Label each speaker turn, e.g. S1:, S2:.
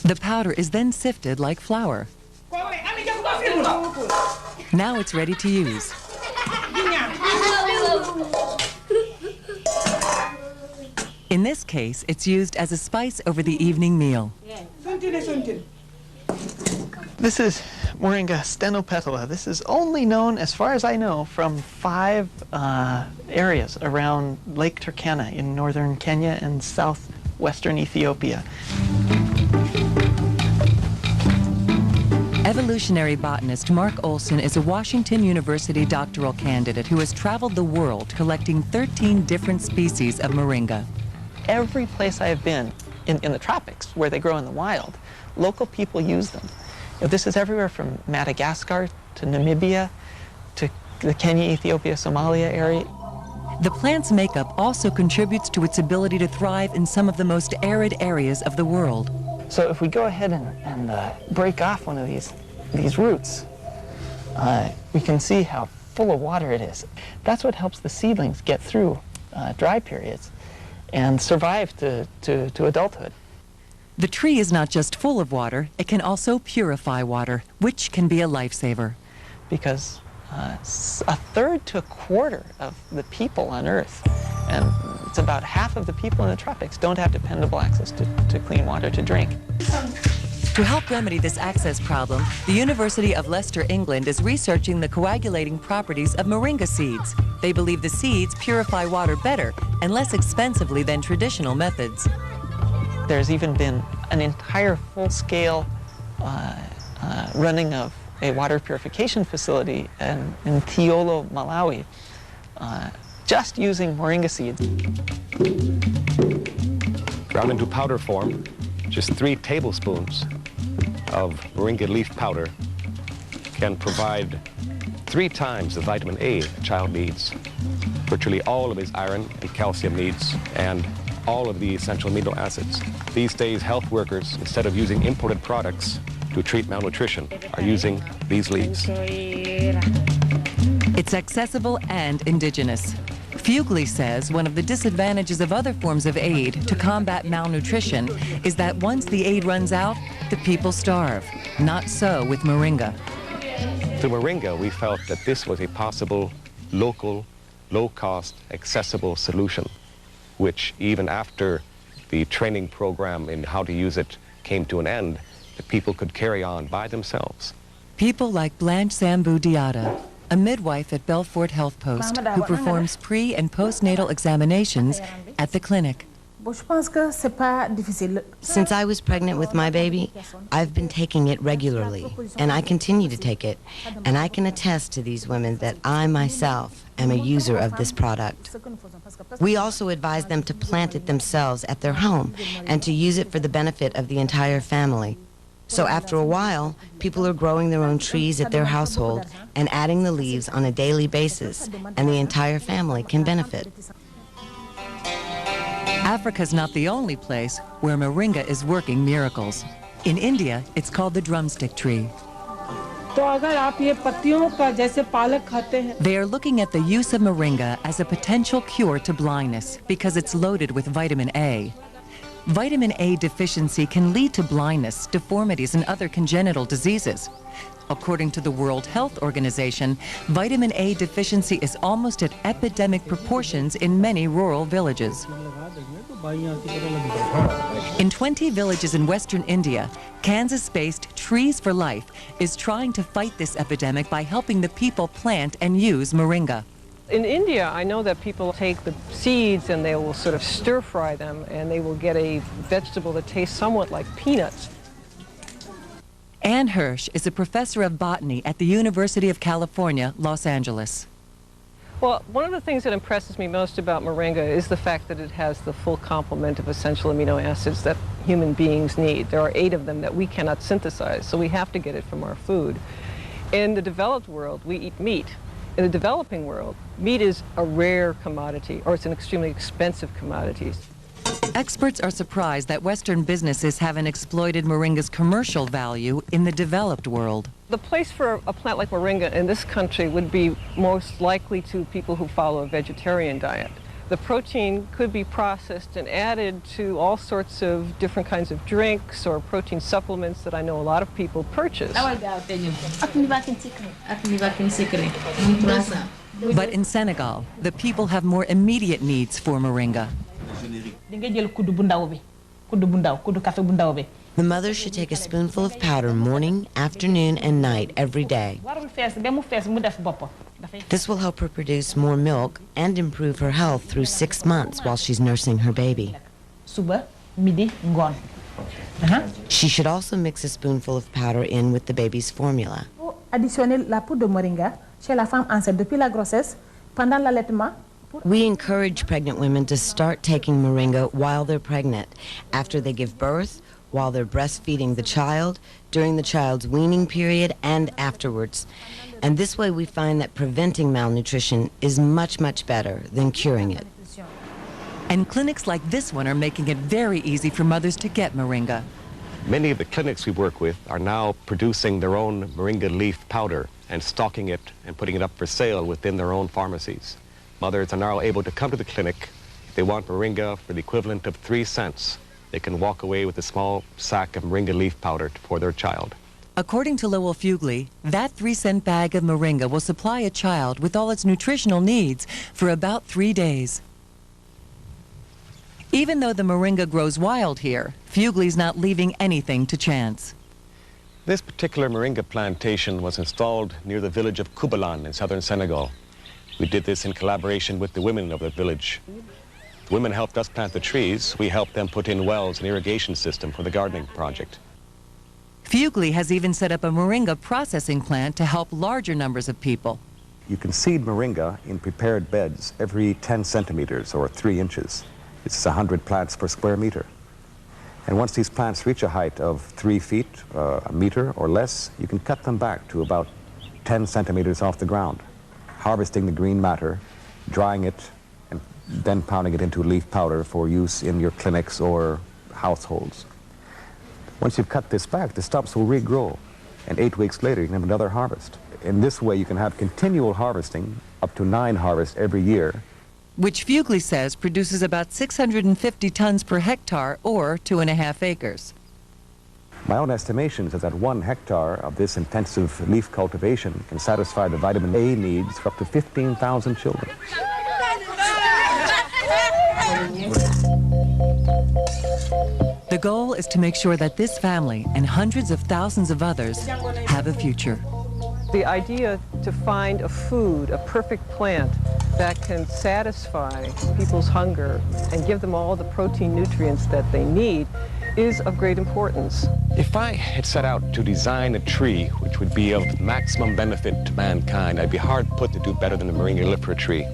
S1: The powder is then sifted like flour. Now it's ready to use. In this case, it's used as a spice over the evening meal.
S2: This is Moringa stenopetala. This is only known, as far as I know, from 5 areas around Lake Turkana in northern Kenya and southwestern Ethiopia.
S1: Evolutionary botanist Mark Olson is a Washington University doctoral candidate who has traveled the world collecting 13 different species of moringa.
S2: Every place I've been in the tropics, where they grow in the wild, local people use them. This is everywhere from Madagascar to Namibia to the Kenya, Ethiopia, Somalia area.
S1: The plant's makeup also contributes to its ability to thrive in some of the most arid areas of the world.
S2: So if we go ahead and break off one of these roots, we can see how full of water it is. That's what helps the seedlings get through dry periods and survive to adulthood.
S1: The tree is not just full of water, it can also purify water, which can be a lifesaver.
S2: Because a third to a quarter of the people on Earth, and it's about half of the people in the tropics, don't have dependable access to clean water to drink.
S1: To help remedy this access problem, the University of Leicester, England is researching the coagulating properties of moringa seeds. They believe the seeds purify water better and less expensively than traditional methods.
S2: There's even been an entire full-scale running of a water purification facility in Tiolo, Malawi, just using moringa seeds.
S3: Ground into powder form, just 3 tablespoons of moringa leaf powder can provide 3 times the vitamin A a child needs, virtually all of his iron and calcium needs, and all of the essential amino acids. These days, health workers, instead of using imported products to treat malnutrition, are using these leaves.
S1: It's accessible and indigenous. Fugly says one of the disadvantages of other forms of aid to combat malnutrition is that once the aid runs out, the people starve. Not so with moringa.
S3: Through moringa, we felt that this was a possible, local, low-cost, accessible solution, which even after the training program in how to use it came to an end, the people could carry on by themselves.
S1: People like Blanche Sambu Diata, a midwife at Belfort Health Post who performs pre- and postnatal examinations at the clinic.
S4: Since I was pregnant with my baby, I've been taking it regularly, and I continue to take it, and I can attest to these women that I myself am a user of this product. We also advise them to plant it themselves at their home and to use it for the benefit of the entire family. So after a while, people are growing their own trees at their household and adding the leaves on a daily basis, and the entire family can benefit.
S1: Africa's not the only place where moringa is working miracles. In India, it's called the drumstick tree. They are looking at the use of moringa as a potential cure to blindness because it's loaded with vitamin A. Vitamin A deficiency can lead to blindness, deformities, and other congenital diseases. According to the World Health Organization, vitamin A deficiency is almost at epidemic proportions in many rural villages. In 20 villages in western India, Kansas-based Trees for Life is trying to fight this epidemic by helping the people plant and use moringa.
S5: In India, I know that people take the seeds and they will sort of stir-fry them, and they will get a vegetable that tastes somewhat like peanuts.
S1: Ann Hirsch is a professor of botany at the University of California, Los Angeles.
S5: Well, one of the things that impresses me most about moringa is the fact that it has the full complement of essential amino acids that human beings need. There are 8 of them that we cannot synthesize, so we have to get it from our food. In the developed world, we eat meat. In the developing world, meat is a rare commodity, or it's an extremely expensive commodity.
S1: Experts are surprised that Western businesses haven't exploited moringa's commercial value in the developed world.
S5: The place for a plant like moringa in this country would be most likely to people who follow a vegetarian diet. The protein could be processed and added to all sorts of different kinds of drinks or protein supplements that I know a lot of people purchase.
S1: But in Senegal, the people have more immediate needs for moringa.
S4: The mother should take a spoonful of powder morning, afternoon, and night every day. This will help her produce more milk and improve her health through 6 months while she's nursing her baby. She should also mix a spoonful of powder in with the baby's formula.
S6: Additionner la poudre de moringa chez la femme enceinte depuis la grossesse, pendant l'allaitement.
S4: We encourage pregnant women to start taking moringa while they're pregnant, after they give birth, while they're breastfeeding the child, during the child's weaning period, and afterwards. And this way we find that preventing malnutrition is much, much better than curing it.
S1: And clinics like this one are making it very easy for mothers to get moringa.
S3: Many of the clinics we work with are now producing their own moringa leaf powder and stocking it and putting it up for sale within their own pharmacies. Mothers are now able to come to the clinic. If they want moringa for the equivalent of 3 cents, they can walk away with a small sack of moringa leaf powder for their child.
S1: According to Lowell Fuglie, that 3-cent bag of moringa will supply a child with all its nutritional needs for about 3 days. Even though the moringa grows wild here, Fuglie's not leaving anything to chance.
S3: This particular moringa plantation was installed near the village of Koubalan in southern Senegal. We did this in collaboration with the women of the village. The women helped us plant the trees. We helped them put in wells and irrigation system for the gardening project.
S1: Fuglie has even set up a moringa processing plant to help larger numbers of people.
S7: You can seed moringa in prepared beds every 10 centimeters or 3 inches. It's 100 plants per square meter. And once these plants reach a height of 3 feet, a meter or less, you can cut them back to about 10 centimeters off the ground, harvesting the green matter, drying it, and then pounding it into leaf powder for use in your clinics or households. Once you've cut this back, the stumps will regrow, and 8 weeks later you can have another harvest. In this way you can have continual harvesting, up to 9 harvests every year,
S1: which Fuglie says produces about 650 tons per hectare, or 2.5 acres.
S7: My own estimation is that 1 hectare of this intensive leaf cultivation can satisfy the vitamin A needs for up to 15,000 children.
S1: The goal is to make sure that this family and hundreds of thousands of others have a future.
S5: The idea to find a food, a perfect plant, that can satisfy people's hunger and give them all the protein nutrients that they need is of great importance.
S3: If I had set out to design a tree which would be of maximum benefit to mankind, I'd be hard put to do better than the moringa tree.